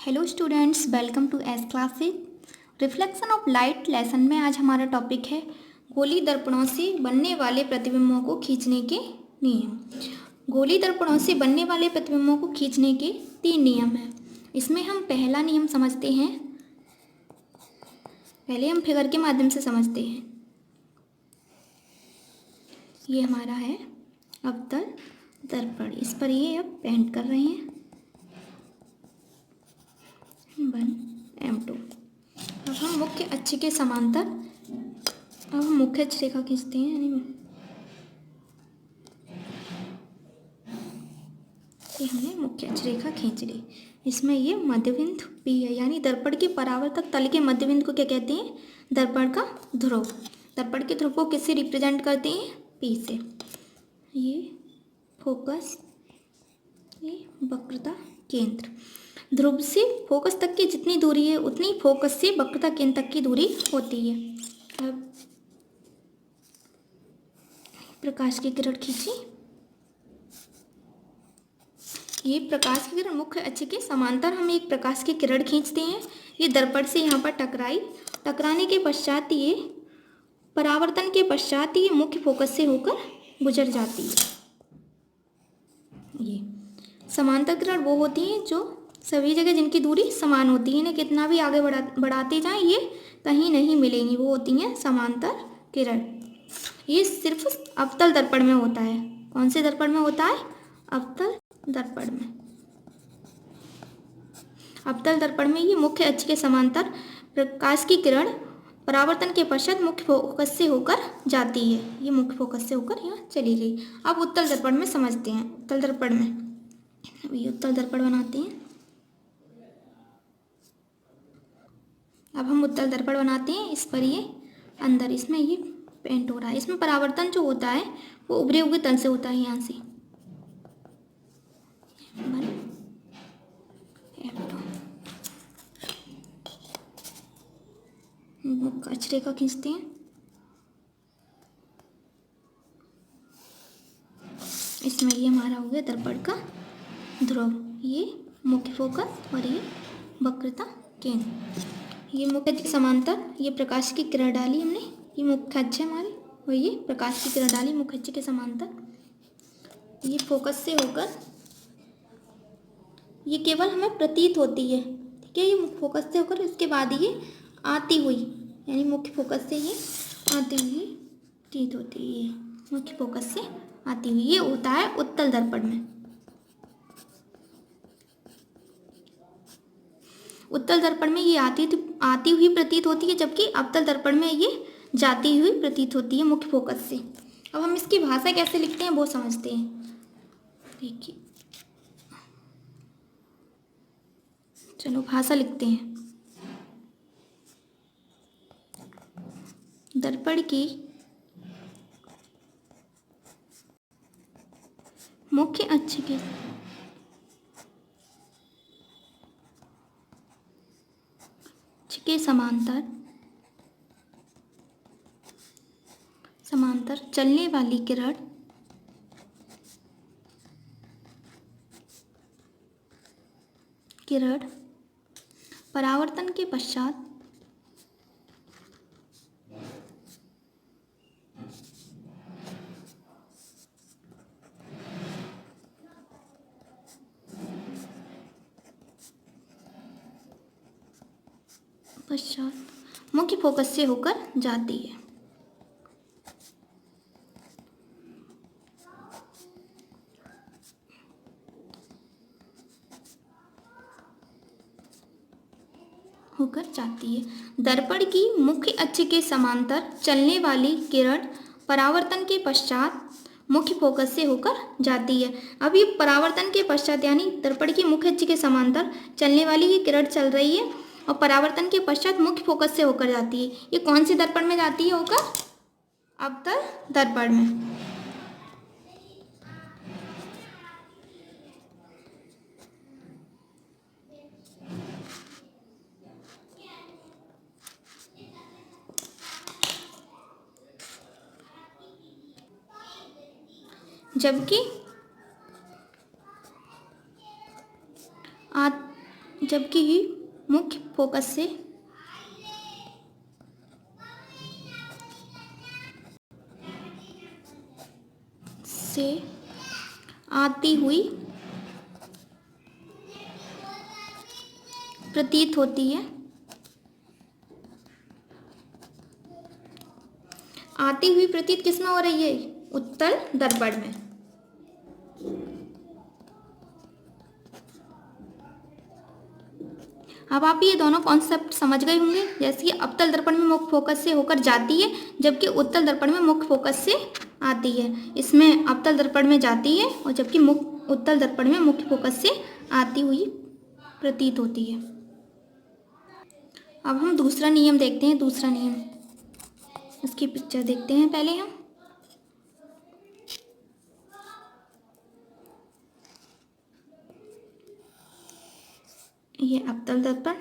Hello students, welcome to S classes. Reflection of light lesson में आज हमारा topic है गोली दर्पणों से बनने वाले प्रतिबिंबों को खींचने के नियम। गोली दर्पणों से बनने वाले प्रतिबिंबों को खींचने के 3 नियम हैं। इसमें हम पहला नियम समझते हैं। पहले हम फिगर के माध्यम से समझते हैं। ये हमारा है अवतल दर्पण, इस पर ये अब पेंट कर रहे हैं M2। अब हम मुख्य अक्ष के समांतर मुख्य अक्ष रेखा खींचते हैं। ये हमने मुख्य अक्ष रेखा खींच ली। इसमें ये मध्यबिंदु P है, यानी दर्पण के परावर्तक तल के मध्यबिंदु को क्या कहते हैं? दर्पण का ध्रुव। दर्पण के ध्रुव को किससे रिप्रेजेंट करते हैं? P से। ये फोकस, ये वक्रता केंद्र। ध्रुव से फोकस तक की जितनी दूरी है उतनी फोकस से वक्रता केंद्र तक की दूरी होती है। अब प्रकाश की किरण खींची। ये प्रकाश की किरण मुख्य अक्ष के समांतर हम एक प्रकाश की किरण खींचते हैं। ये दर्पण से यहाँ पर टकराई। टकराने के पश्चात ये परावर्तन के पश्चात ये मुख्य फोकस से होकर गुजर जाती है। ये समांतर किरण वो होती है जो सभी जगह जिनकी दूरी समान होती है, इन्हें कितना भी आगे बढ़ाते जाएं ये कहीं नहीं मिलेंगी, वो होती हैं समांतर किरण। ये सिर्फ अवतल दर्पण में होता है। कौन से दर्पण में होता है? अवतल दर्पण में। अवतल दर्पण में ये मुख्य अक्ष के समांतर प्रकाश की किरण परावर्तन के पश्चात मुख्य फोकस से होकर जाती है। ये मुख्य फोकस से होकर यहाँ चली गई। अब उत्तल दर्पण में समझते हैं। उत्तल दर्पण में ये उत्तल दर्पण बनाते हैं। अब हम उत्तल दर्पण बनाते हैं। इस पर ये अंदर इसमें ये पेंट हो रहा है। इसमें परावर्तन जो होता है वो उभरे हुए तल से होता है। यहाँ से अक्ष रेखा खींचते हैं। इसमें ये हमारा हो गया दर्पण का ध्रुव, ये मुख्य फोकस और ये वक्रता केंद्र। ये मुख्य अक्ष के समांतर ये प्रकाश की किरण डाली हमने, ये मुख्य अक्ष है हमारी, और ये प्रकाश की किरण डाली मुख्य अक्ष के समांतर। ये फोकस से होकर ये केवल हमें प्रतीत होती है, ठीक है। ये मुख्य फोकस से होकर इसके बाद ये आती हुई, यानी मुख्य फोकस से ये आती हुई प्रतीत होती है। मुख्य फोकस से आती हुई ये होता है उत्तल दर्पण में। उत्तल दर्पण में ये आती हुई प्रतीत होती है, जबकि अवतल दर्पण में ये जाती हुई प्रतीत होती है मुख्य फोकस से। अब हम इसकी भाषा कैसे लिखते हैं वो समझते हैं। देखिए, चलो भाषा लिखते हैं। दर्पण की मुख्य अक्ष के समांतर चलने वाली किरण परावर्तन के पश्चात मुख्य फोकस से होकर जाती है। होकर जाती है। दर्पण की मुख्य अक्ष के समांतर चलने वाली किरण परावर्तन के पश्चात मुख्य फोकस से होकर जाती है। अब ये परावर्तन के पश्चात यानी दर्पण की मुख्य अक्ष के समांतर चलने वाली ये किरण चल रही है और परावर्तन के पश्चात मुख्य फोकस से होकर जाती है। ये कौन से दर्पण में जाती है होकर? अवतल दर्पण में। जबकि जबकि मुख्य फोकस से आती हुई प्रतीत होती है। आती हुई प्रतीत किसमें हो रही है? उत्तल दर्पण में। अब आप ये दोनों कॉन्सेप्ट समझ गए होंगे। जैसे कि अवतल दर्पण में मुख्य फोकस से होकर जाती है, जबकि उत्तल दर्पण में मुख्य फोकस से आती है। इसमें अवतल दर्पण में जाती है और जबकि उत्तल दर्पण में मुख्य फोकस से आती हुई प्रतीत होती है। अब हम दूसरा नियम देखते हैं। दूसरा नियम, इसकी पिक्चर देखते हैं पहले हम। ये अवतल दर्पण,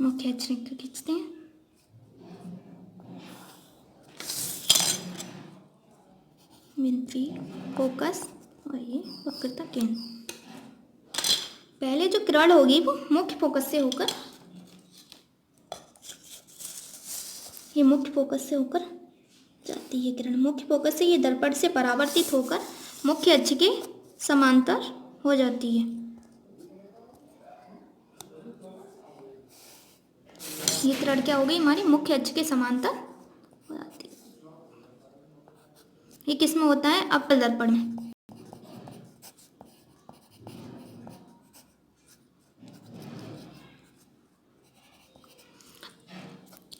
मुख्य अक्षरेखा खींचते हैं। बिंदु फोकस और ये वक्रता केंद्र। पहले जो किरण होगी वो मुख्य फोकस से होकर, ये मुख्य फोकस से होकर जाती है किरण। मुख्य फोकस से ये दर्पण से परावर्तित होकर मुख्य अक्ष के समांतर हो जाती है। ये किरण क्या हो गई? हमारी मुख्य अक्ष के समांतर हो जाती है। ये किसमें होता है? अवतल दर्पण में।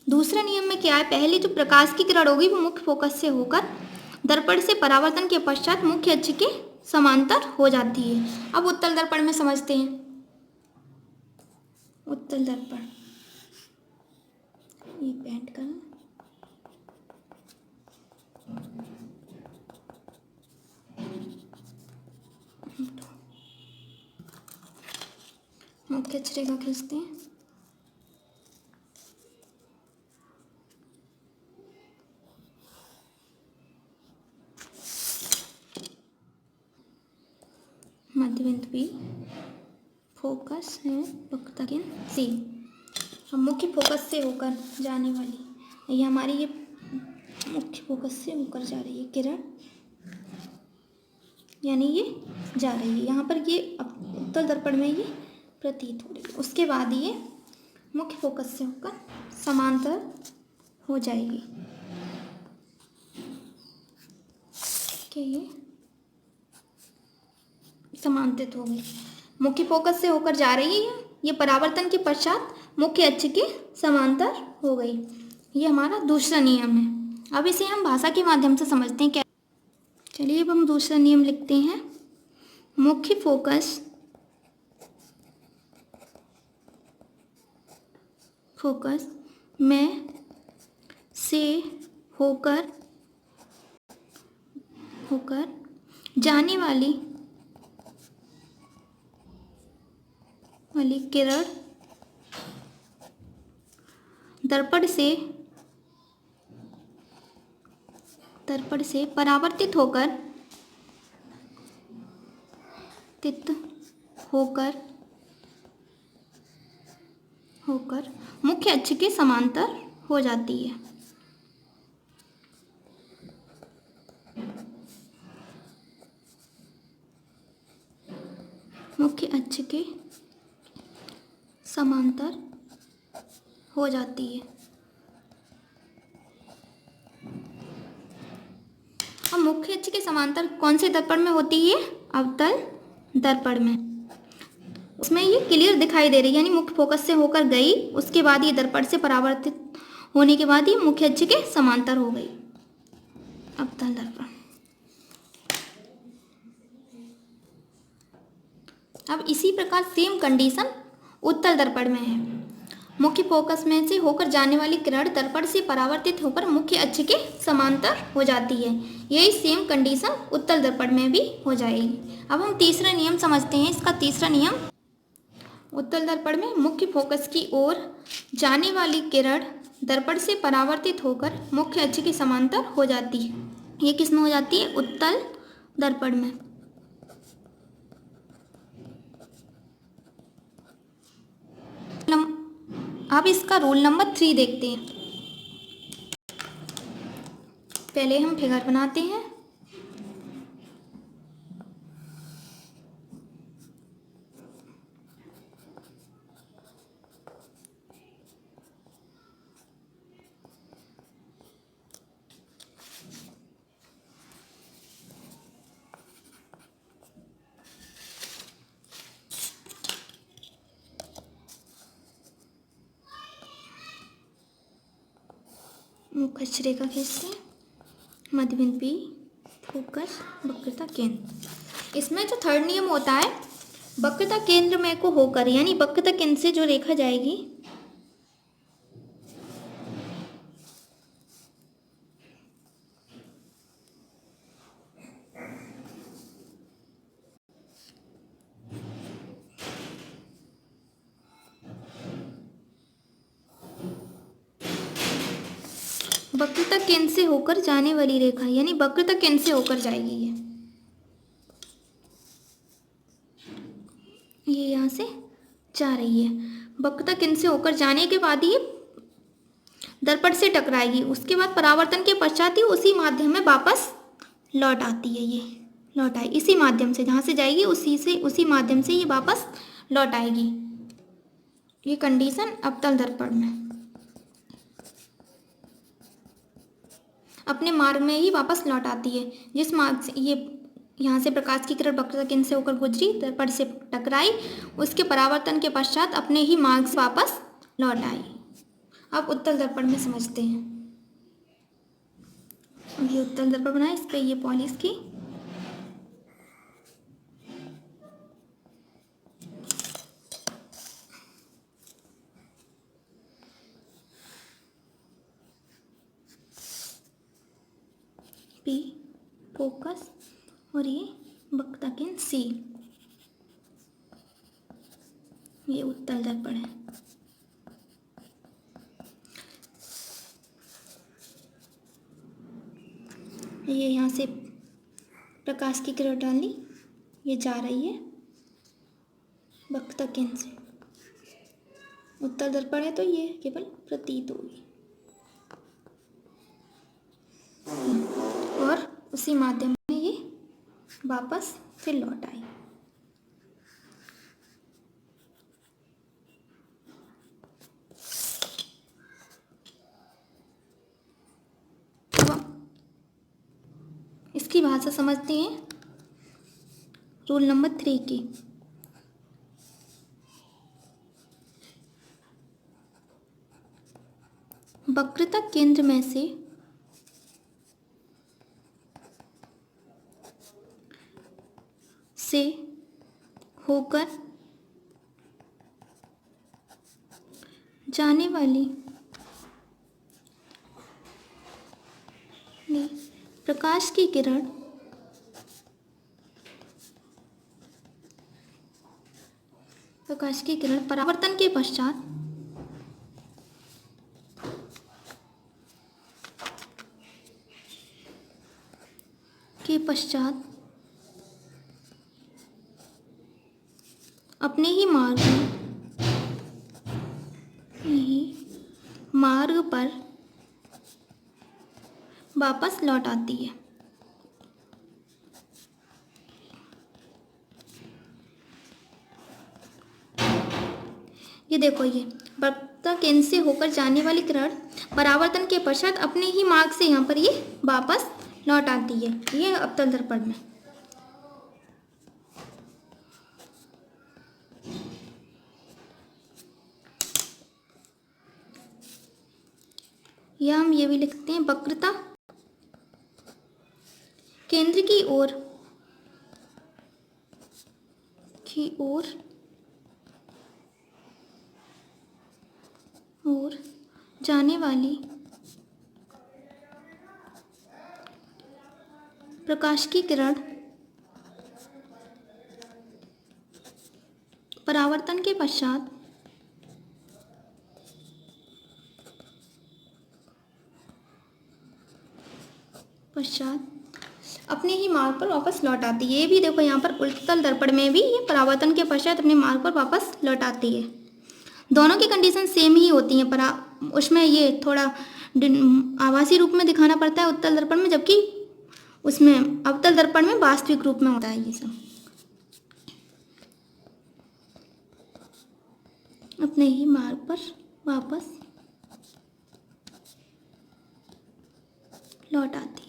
दूसरे नियम में क्या है? पहले जो प्रकाश की किरण होगी वो मुख्य फोकस से होकर दर्पण से परावर्तन के पश्चात मुख्य अक्ष के समांतर हो जाती है। अब उत्तल दर्पण में समझते हैं। उत्तल दर्पण, ये पेंट करना, मुख्य अक्षरेखा खींचते हैं। मध्य बिंदु बी, फोकस है वक्रता केंद्र सी। हम मुख्य फोकस से होकर जाने वाली, ये हमारी ये मुख्य फोकस से होकर जा रही है किरण, यानी ये जा रही है। यहाँ पर ये उत्तल दर्पण में ये प्रतीत हो रही है। उसके बाद ये मुख्य फोकस से होकर समांतर हो जाएगी। कि ये समांतरित हो गई, मुख्य फोकस से होकर जा रही है, ये परावर्तन के पश्चात मुख्य अक्ष के समांतर हो गई। ये हमारा दूसरा नियम है। अब इसे हम भाषा के माध्यम से समझते हैं। क्या? चलिए अब हम दूसरा नियम लिखते हैं। मुख्य फोकस में से होकर जाने वाली किरण दर्पण से परावर्तित होकर मुख्य अक्ष के समांतर हो जाती है। मुख्य अक्ष के समांतर हो जाती है। अब मुख्य अक्ष के समांतर कौन से दर्पण में होती है? अवतल दर्पण में। उसमें ये क्लियर दिखाई दे रही है, यानी मुख्य फोकस से होकर गई, उसके बाद ये दर्पण से परावर्तित होने के बाद ये मुख्य अक्ष के समांतर हो गई, अवतल दर्पण। अब इसी प्रकार सेम कंडीशन उत्तल दर्पण में है। मुख्य फोकस में से होकर जाने वाली किरण दर्पण से परावर्तित होकर मुख्य अक्ष के समांतर हो जाती है। यही सेम कंडीशन उत्तल दर्पण में भी हो जाएगी। अब हम तीसरा नियम समझते हैं। इसका तीसरा नियम, उत्तल दर्पण में मुख्य फोकस की ओर जाने वाली किरण दर्पण से परावर्तित होकर मुख्य अक्ष के समांतर हो जाती है। ये किस में हो जाती है? उत्तल दर्पण में। अब इसका रूल नंबर 3 देखते हैं। पहले हम फिगर बनाते हैं। मुख्य अक्ष रेखा खींचते हैं, मध्यबिंदु P, फोकस, वक्रता केंद्र। इसमें जो थर्ड नियम होता है, वक्रता केंद्र में को होकर, यानी वक्रता केंद्र से जो रेखा जाएगी वक्रता केंद्र से होकर जाने वाली रेखा, यानी वक्रता केंद्र से होकर जाएगी ये यहाँ से जा रही है। वक्रता केंद्र से होकर जाने के बाद ये दर्पण से टकराएगी, उसके बाद परावर्तन के पश्चात ही उसी माध्यम में वापस लौट आती है। ये लौट आए इसी माध्यम से, जहाँ से जाएगी उसी माध्यम से ये वापस लौट आएगी। ये कंडीशन अवतल दर्पण में अपने मार्ग में ही वापस लौट आती है। जिस मार्ग से ये यहाँ से प्रकाश की किरण वक्रता केंद्र से होकर गुजरी, दर्पण से टकराई, उसके परावर्तन के पश्चात अपने ही मार्ग से वापस लौट आई। अब उत्तल दर्पण में समझते हैं। ये उत्तल दर्पण बनाए, इस पर ये पॉलिश की। P फोकस और ये वक्रता केंद्र C, ये उत्तल दर्पण है। ये यहाँ से प्रकाश की किरण डालनी, ये जा रही है वक्रता केंद्र से। उत्तल दर्पण है तो ये केवल प्रतीत होगी और उसी माध्यम में ये वापस फिर लौट आई। इसकी भाषा समझते हैं रूल नंबर 3 की। वक्रता केंद्र में से होकर जाने वाली प्रकाश की किरण परावर्तन के पश्चात अपने ही मार्ग पर वापस लौट आती है। ये देखो, ये वक्रता केंद्र से होकर जाने वाली किरण परावर्तन के पश्चात अपने ही मार्ग से यहाँ पर ये वापस लौट आती है। ये अवतल दर्पण में। या हम ये भी लिखते हैं, वक्रता केंद्र की ओर जाने वाली प्रकाश की किरण परावर्तन के पश्चात पश्चात अपने ही मार्ग पर वापस लौट आती है। ये भी देखो यहाँ पर उत्तल दर्पण में भी ये परावर्तन के पश्चात अपने मार्ग पर वापस लौट आती है। दोनों की कंडीशन सेम ही होती हैं, पर उसमें ये थोड़ा आभासी रूप में दिखाना पड़ता है उत्तल दर्पण में, जबकि उसमें अवतल दर्पण में वास्तविक रूप में होता है ये सब। अपने ही मार्ग पर वापस लौट आती है।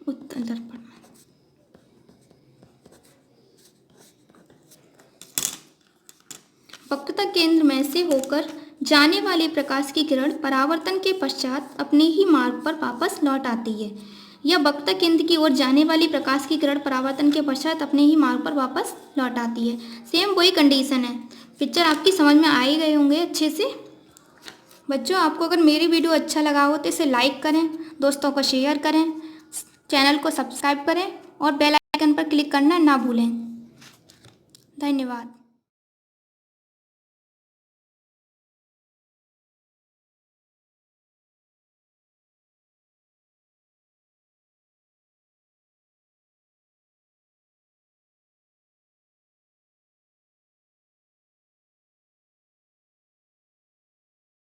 उत्तल दर्पण में वक्रता केंद्र में से होकर जाने वाली प्रकाश की किरण परावर्तन के पश्चात अपने ही मार्ग पर वापस लौट आती है। यह वक्रता केंद्र की ओर जाने वाली प्रकाश की किरण परावर्तन के पश्चात अपने ही मार्ग पर वापस लौट आती है। सेम वही कंडीशन है। पिक्चर आपकी समझ में आ ही गए होंगे अच्छे से। बच्चों, आपको अगर मेरी वीडियो अच्छा लगा हो तो इसे लाइक करें, दोस्तों को शेयर करें, चैनल को सब्सक्राइब करें और बेल आइकन पर क्लिक करना ना भूलें। धन्यवाद।